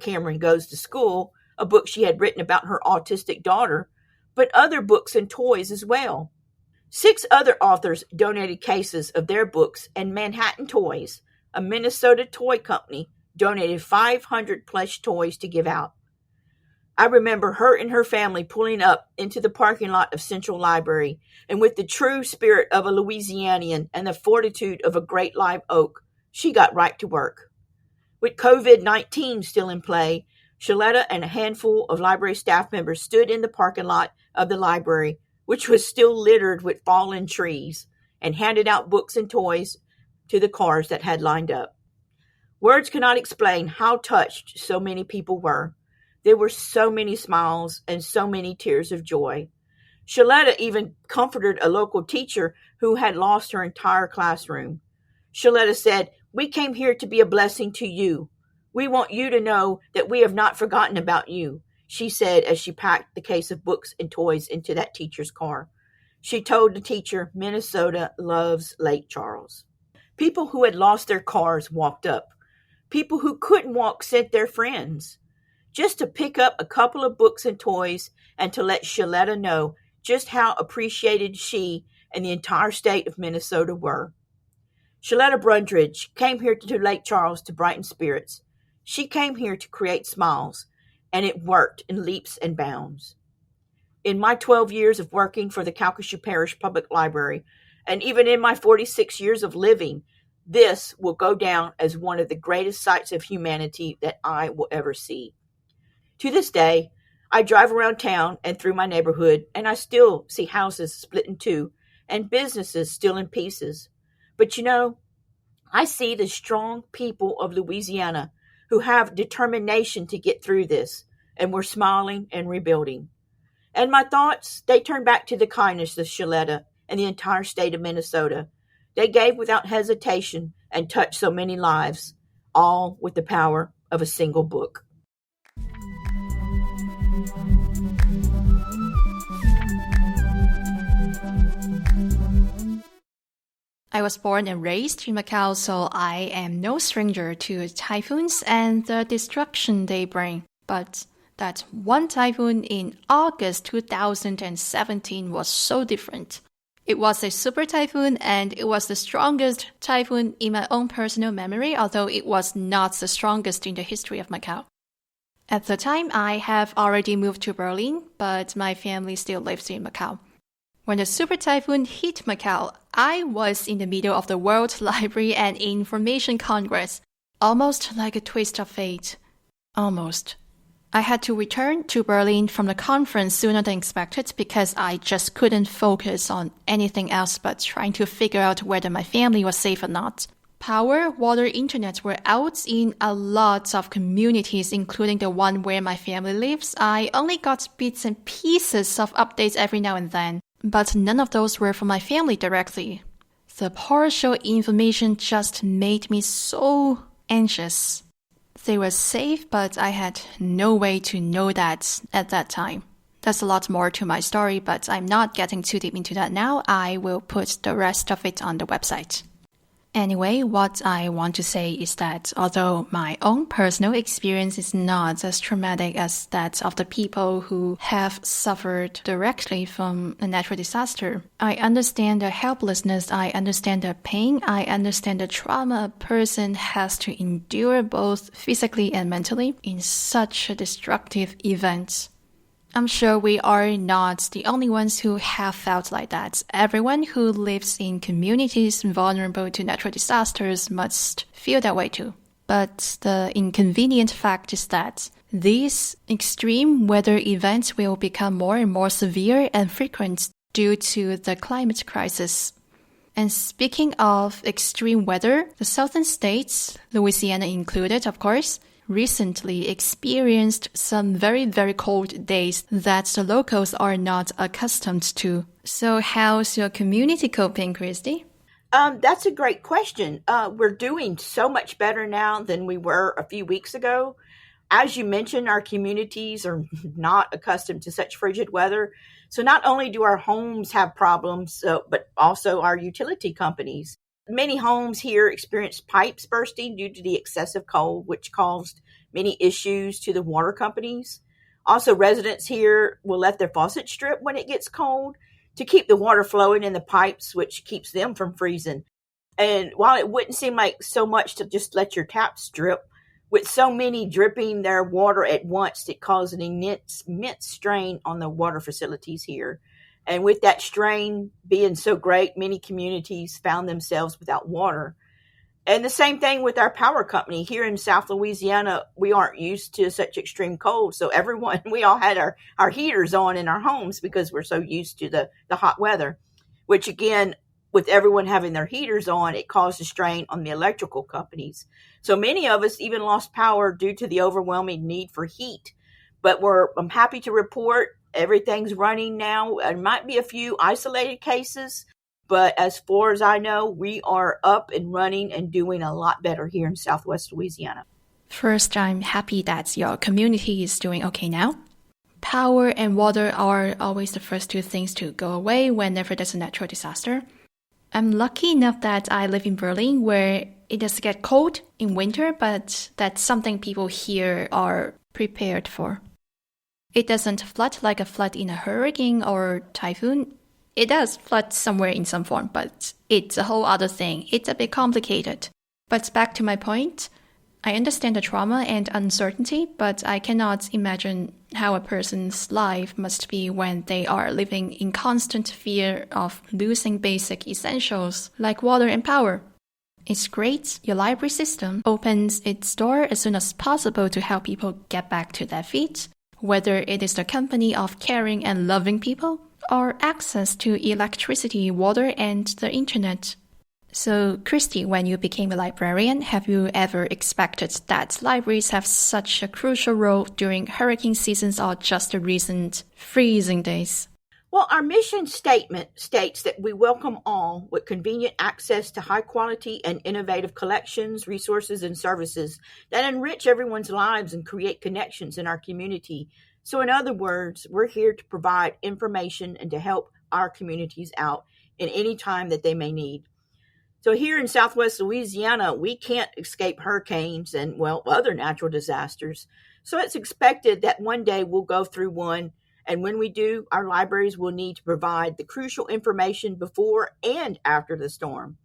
Cameron Goes to School, a book she had written about her autistic daughter, but other books and toys as well. 6 other authors donated cases of their books, and Manhattan Toys, a Minnesota toy company, donated 500 plush toys to give out. I remember her and her family pulling up into the parking lot of Central Library, and with the true spirit of a Louisianian and the fortitude of a great live oak, she got right to work. With COVID-19 still in play, Shaletta and a handful of library staff members stood in the parking lot of the library, which was still littered with fallen trees, and handed out books and toys to the cars that had lined up. Words cannot explain how touched so many people were. There were so many smiles and so many tears of joy. Shaletta even comforted a local teacher who had lost her entire classroom. Shaletta said, "We came here to be a blessing to you. We want you to know that we have not forgotten about you," she said as she packed the case of books and toys into that teacher's car. She told the teacher, "Minnesota loves Lake Charles." People who had lost their cars walked up. People who couldn't walk sent their friends, just to pick up a couple of books and toys and to let Shaletta know just how appreciated she and the entire state of Minnesota were. Shaletta Brundridge came here to Lake Charles to brighten spirits. She came here to create smiles, and it worked in leaps and bounds. In my 12 years of working for the Calcasieu Parish Public Library, and even in my 46 years of living, this will go down as one of the greatest sights of humanity that I will ever see. To this day, I drive around town and through my neighborhood, and I still see houses split in two and businesses still in pieces. But I see the strong people of Louisiana who have determination to get through this, and we're smiling and rebuilding. And my thoughts, they turn back to the kindness of Shaletta and the entire state of Minnesota. They gave without hesitation and touched so many lives, all with the power of a single book. I was born and raised in Macau, so I am no stranger to typhoons and the destruction they bring. But that one typhoon in August 2017 was so different. It was a super typhoon, and it was the strongest typhoon in my own personal memory, although it was not the strongest in the history of Macau. At the time, I have already moved to Berlin, but my family still lives in Macau. When the super typhoon hit Macau, I was in the middle of the World Library and Information Congress, almost like a twist of fate. Almost. I had to return to Berlin from the conference sooner than expected because I just couldn't focus on anything else but trying to figure out whether my family was safe or not. Power, water, internet were out in a lot of communities, including the one where my family lives. I only got bits and pieces of updates every now and then, but none of those were from my family directly. The partial information just made me so anxious. They were safe, but I had no way to know that at that time. There's a lot more to my story, but I'm not getting too deep into that now. I will put the rest of it on the website. Anyway, what I want to say is that although my own personal experience is not as traumatic as that of the people who have suffered directly from a natural disaster, I understand the helplessness, I understand the pain, I understand the trauma a person has to endure both physically and mentally in such a destructive event. I'm sure we are not the only ones who have felt like that. Everyone who lives in communities vulnerable to natural disasters must feel that way too. But the inconvenient fact is that these extreme weather events will become more and more severe and frequent due to the climate crisis. And speaking of extreme weather, the southern states, Louisiana included, of course, recently experienced some very, very cold days that the locals are not accustomed to. So how's your community coping, Christy? That's a great question. We're doing so much better now than we were a few weeks ago. As you mentioned, our communities are not accustomed to such frigid weather. So not only do our homes have problems, but also our utility companies. Many homes here experienced pipes bursting due to the excessive cold, which caused many issues to the water companies. Also, residents here will let their faucets drip when it gets cold to keep the water flowing in the pipes, which keeps them from freezing. And while it wouldn't seem like so much to just let your taps drip, with so many dripping their water at once, it caused an immense strain on the water facilities here. And with that strain being so great, many communities found themselves without water. And the same thing with our power company. Here in South Louisiana, we aren't used to such extreme cold. So we all had our heaters on in our homes because we're so used to the hot weather, which again, with everyone having their heaters on, it caused a strain on the electrical companies. So many of us even lost power due to the overwhelming need for heat. But I'm happy to report everything's running now. There might be a few isolated cases, but as far as I know, we are up and running and doing a lot better here in Southwest Louisiana. First, I'm happy that your community is doing okay now. Power and water are always the first two things to go away whenever there's a natural disaster. I'm lucky enough that I live in Berlin, where it does get cold in winter, but that's something people here are prepared for. It doesn't flood like a flood in a hurricane or typhoon. It does flood somewhere in some form, but it's a whole other thing. It's a bit complicated. But back to my point, I understand the trauma and uncertainty, but I cannot imagine how a person's life must be when they are living in constant fear of losing basic essentials like water and power. It's great your library system opens its door as soon as possible to help people get back to their feet, whether it is the company of caring and loving people or access to electricity, water, and the internet. So, Christy, when you became a librarian, have you ever expected that libraries have such a crucial role during hurricane seasons or just the recent freezing days? Well, our mission statement states that we welcome all with convenient access to high quality and innovative collections, resources, and services that enrich everyone's lives and create connections in our community. So in other words, we're here to provide information and to help our communities out in any time that they may need. So here in Southwest Louisiana, we can't escape hurricanes and, other natural disasters. So it's expected that one day we'll go through one. And when we do, our libraries will need to provide the crucial information before and after the storm.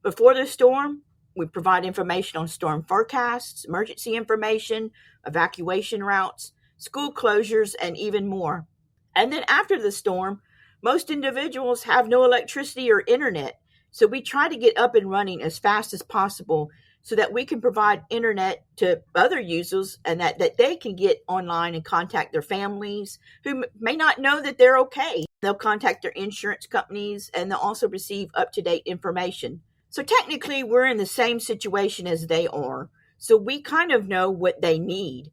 Before the storm, we provide information on storm forecasts, emergency information, evacuation routes, school closures, and even more. And then after the storm, most individuals have no electricity or internet. So we try to get up and running as fast as possible so that we can provide internet to other users and that they can get online and contact their families who may not know that they're okay. They'll contact their insurance companies and they'll also receive up-to-date information. So technically, we're in the same situation as they are. So we kind of know what they need.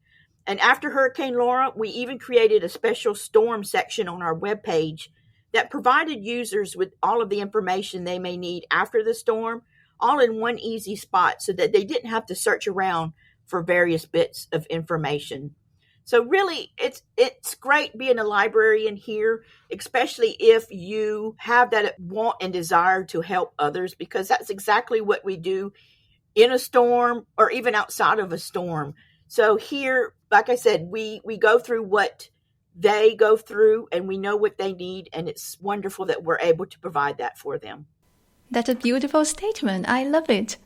And after Hurricane Laura, we even created a special storm section on our webpage that provided users with all of the information they may need after the storm, all in one easy spot so that they didn't have to search around for various bits of information. So really, it's great being a librarian here, especially if you have that want and desire to help others, because that's exactly what we do in a storm or even outside of a storm. So here, like I said, we go through what they go through and we know what they need, and it's wonderful that we're able to provide that for them. That's a beautiful statement. I love it.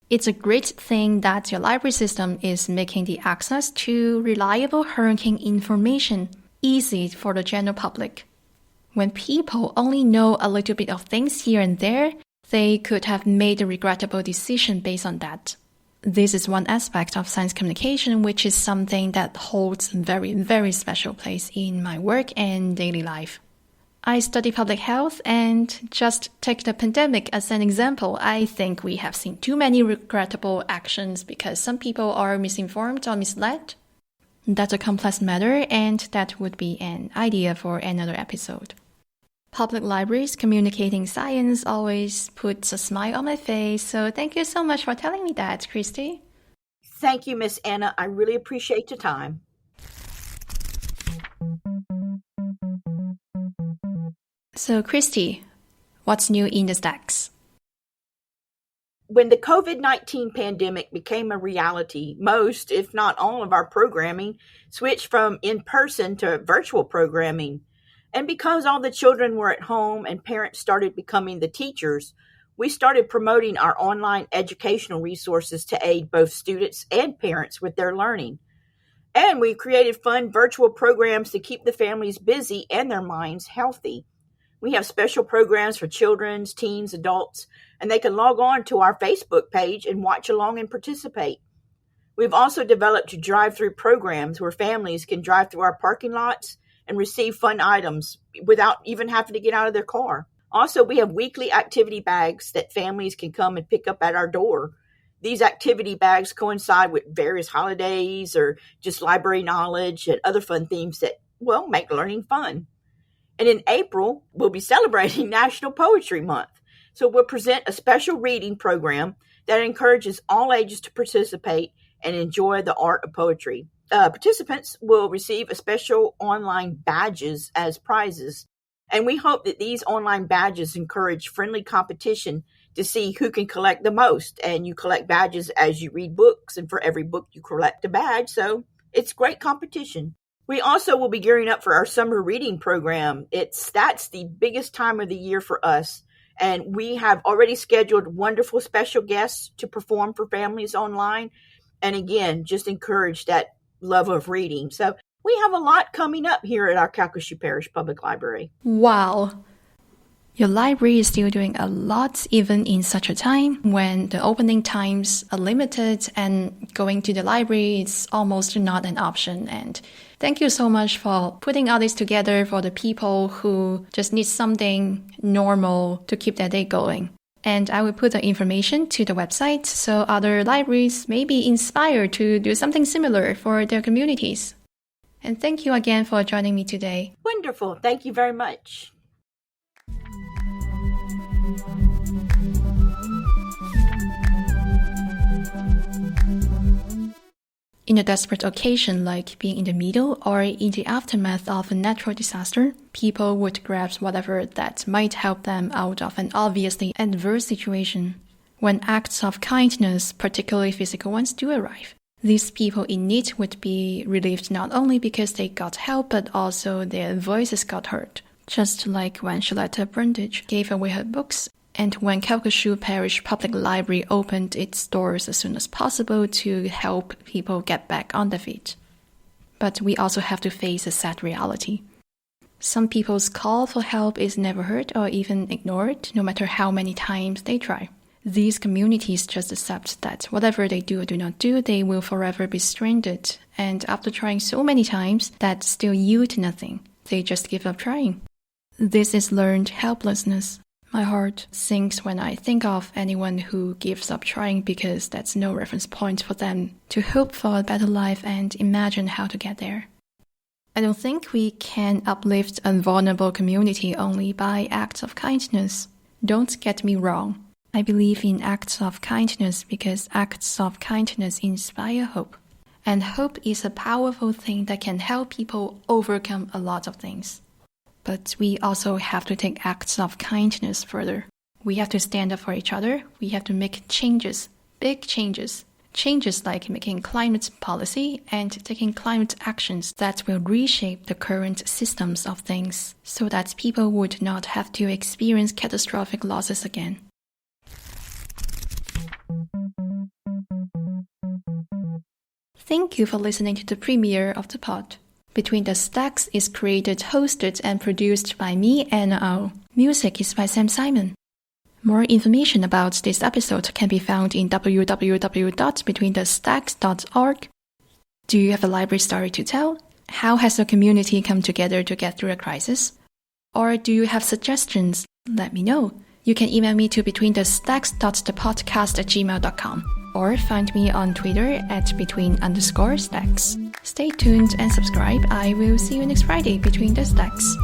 It's a great thing that your library system is making the access to reliable hurricane information easy for the general public. When people only know a little bit of things here and there, they could have made a regrettable decision based on that. This is one aspect of science communication, which is something that holds a very, very special place in my work and daily life. I study public health, and just take the pandemic as an example, I think we have seen too many regrettable actions because some people are misinformed or misled. That's a complex matter, and that would be an idea for another episode. Public libraries communicating science always puts a smile on my face, so thank you so much for telling me that, Christy. Thank you, Miss Anna. I really appreciate your time. So, Christy, what's new in the stacks? When the COVID-19 pandemic became a reality, most, if not all, of our programming switched from in-person to virtual programming. And because all the children were at home and parents started becoming the teachers, we started promoting our online educational resources to aid both students and parents with their learning. And we created fun virtual programs to keep the families busy and their minds healthy. We have special programs for children, teens, adults, and they can log on to our Facebook page and watch along and participate. We've also developed drive-through programs where families can drive through our parking lots and receive fun items without even having to get out of their car. Also, we have weekly activity bags that families can come and pick up at our door. These activity bags coincide with various holidays or just library knowledge and other fun themes that, well, make learning fun. And in April, we'll be celebrating National Poetry Month. So we'll present a special reading program that encourages all ages to participate and enjoy the art of poetry. Participants will receive a special online badges as prizes. And we hope that these online badges encourage friendly competition to see who can collect the most. And you collect badges as you read books, and for every book you collect a badge. So it's great competition. We also will be gearing up for our summer reading program. That's the biggest time of the year for us. And we have already scheduled wonderful special guests to perform for families online. And again, just encourage that love of reading. So we have a lot coming up here at our Calcasieu Parish Public Library. Wow. Your library is still doing a lot even in such a time when the opening times are limited and going to the library is almost not an option. And thank you so much for putting all this together for the people who just need something normal to keep their day going. And I will put the information to the website so other libraries may be inspired to do something similar for their communities. And thank you again for joining me today. Wonderful. Thank you very much. In a desperate occasion like being in the middle or in the aftermath of a natural disaster, people would grab whatever that might help them out of an obviously adverse situation. When acts of kindness, particularly physical ones, do arrive, these people in need would be relieved not only because they got help, but also their voices got heard. Just like when Charlotte Brundage gave away her books, and when Calcasieu Parish Public Library opened its doors as soon as possible to help people get back on their feet. But we also have to face a sad reality. Some people's call for help is never heard or even ignored, no matter how many times they try. These communities just accept that whatever they do or do not do, they will forever be stranded. And after trying so many times, that still yield nothing. They just give up trying. This is learned helplessness. My heart sinks when I think of anyone who gives up trying because that's no reference point for them to hope for a better life and imagine how to get there. I don't think we can uplift a vulnerable community only by acts of kindness. Don't get me wrong. I believe in acts of kindness because acts of kindness inspire hope. And hope is a powerful thing that can help people overcome a lot of things. But we also have to take acts of kindness further. We have to stand up for each other. We have to make changes, big changes. Changes like making climate policy and taking climate actions that will reshape the current systems of things so that people would not have to experience catastrophic losses again. Thank you for listening to the premiere of the pod. Between the Stacks is created, hosted, and produced by me, Anna O. Music is by Sam Simon. More information about this episode can be found in www.betweenthestacks.org. Do you have a library story to tell? How has the community come together to get through a crisis? Or do you have suggestions? Let me know. You can email me to betweenthestacks.thepodcast@gmail.com or find me on Twitter at between_stacks. Stay tuned and subscribe. I will see you next Friday between the stacks.